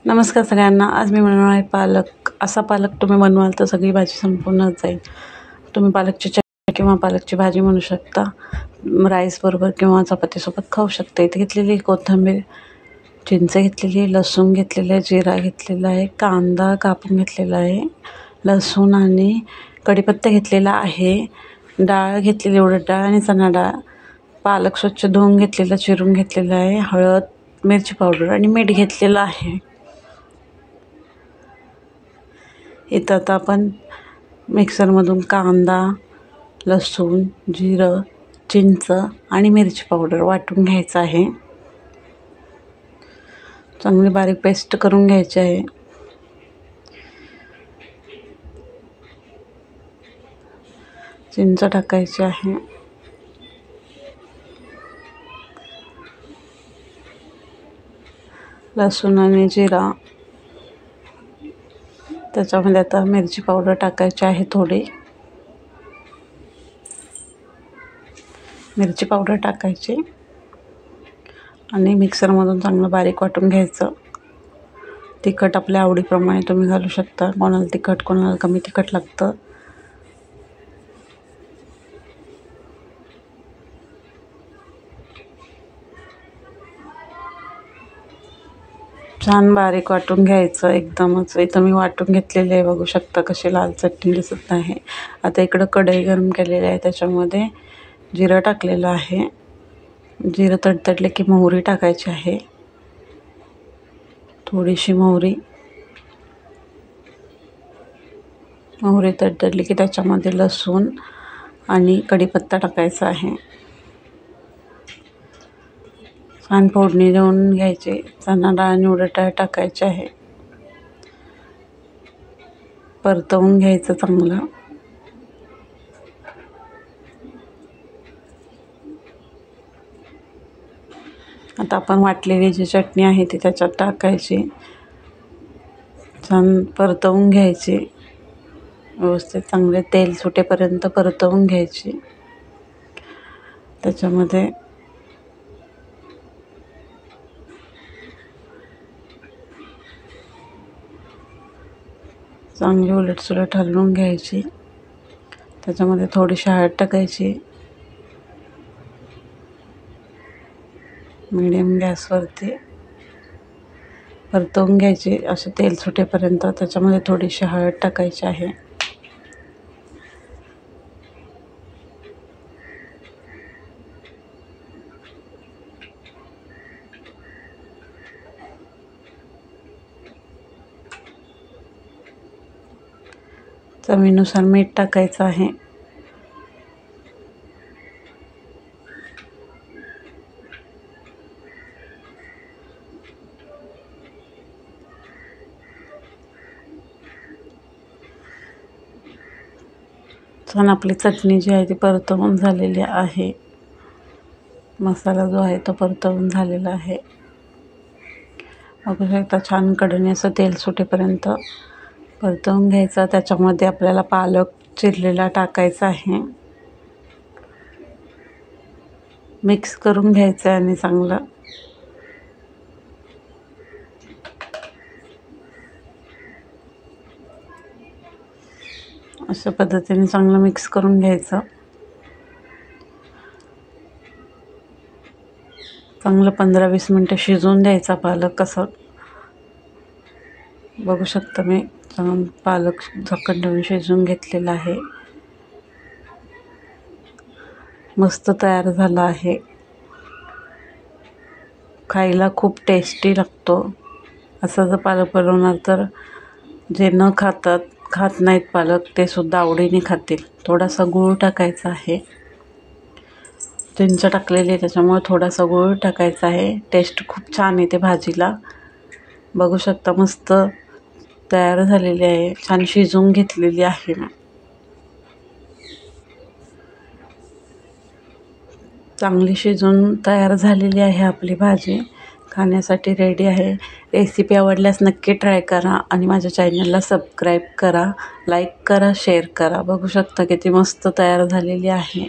नमस्कार सगळ्यांना. आज मी बनवणार आहे पालक. असा पालक तुम्ही बनवाल तर सगळी भाजी संपूर्णच जाईल. तुम्ही पालकची चटणी किंवा पालकची भाजी म्हणू शकता. राईसबरोबर किंवा चपातीसोबत खाऊ शकता. इथे घेतलेली कोथिंबीर, चिंच घेतलेली आहे, लसूण घेतलेलं आहे, जिरा घेतलेला आहे, कांदा कापून घेतलेला आहे, लसूण आणि कढीपत्ता घेतलेला आहे, डाळ घेतलेली, उडद डाळ आणि चणा डाळ, पालक स्वच्छ धुवून घेतलेला, चिरून घेतलेला आहे, हळद, मिरची पावडर आणि मीठ घेतलेलं आहे. इथं आता आपण मिक्सरमधून कांदा, लसूण, जिरं, चिंच आणि मिरची पावडर वाटून घ्यायचं आहे. चांगली बारीक पेस्ट करून घ्यायची आहे. चिंच टाकायची आहे. लसूण आणि जिरा, त्याच्यामध्ये आता मिरची पावडर टाकायची आहे. थोडी मिरची पावडर टाकायची आणि मिक्सरमधून चांगलं बारीक वाटून घ्यायचं. तिखट आपल्या आवडीप्रमाणे तुम्ही घालू शकता. कोणाला तिखट, कोणाला कमी तिखट लागतं. छान बारीक वाटून घ्यायचं एकदमच. इथं मी वाटून घेतलेले आहे, बघू शकता कशी लाल चटणी दिसत आहे. आता इकडं कढई गरम केलेली आहे, त्याच्यामध्ये जिरं टाकलेलं आहे. जिरं तडतडले की मोहरी टाकायची आहे. थोडीशी मोहरी तडतडली की त्याच्यामध्ये लसूण आणि कढीपत्ता टाकायचा आहे. छान फोडणी देऊन घ्यायची. चणा डाळ आणि उडद डाळ टाकायची आहे. परतवून घ्यायचं चांगलं. आता आपण वाटलेली जी चटणी आहे ती त्याच्यात टाकायची. छान परतवून घ्यायची. व्यवस्थित चांगले तेल सुटेपर्यंत परतवून घ्यायची. त्याच्यामध्ये चांगली उलटसुलट हलवून घ्यायची. त्याच्यामध्ये थोडीशी हळद टाकायची. मीडियम गॅसवरती परतवून घ्यायची असे तेल सुटेपर्यंत. त्याच्यामध्ये थोडीशी हळद टाकायची आहे. चवीनुसार मीठ टाकायचं आहे. छान आपली चटणी जी आहे ती परतवून झालेली आहे. मसाला जो आहे तो परतवून झालेला आहे. बघू शकता छान कडने असं तेल सुटेपर्यंत परतवून घ्यायचं. त्याच्यामध्ये आपल्याला पालक चिरलेला टाकायचा आहे. मिक्स करून घ्यायचं आहे आणि चांगलं अशा पद्धतीने चांगलं मिक्स करून घ्यायचं. चांगलं 15-20 मिनटं शिजवून द्यायचा पालक. कसं बघू शकता मी पालक झाकण ठेवून शिजवून घेतलेला आहे. मस्त तयार झाला आहे. खायला खूप टेस्टी लागतो. असं जर पालक बनवणार तर जे खात नाहीत पालक ते सुद्धा आवडीने खातील. थोडासा गूळ टाकायचा आहे. चिंच टाकलेली आहे त्याच्यामुळे थोडासा गूळ टाकायचा आहे. टेस्ट खूप छान येते भाजीला. बघू शकता मस्त तयार झालेली आहे. छान शिजवून घेतलेली आहे. चांगली शिजून तयार झालेली आहे आपली भाजी. खाण्यासाठी रेडी आहे. रेसिपी आवडल्यास नक्की ट्राय करा आणि माझ्या चॅनलला सबस्क्राईब करा, लाईक करा, शेअर करा. बघू शकता किती मस्त तयार झालेली आहे.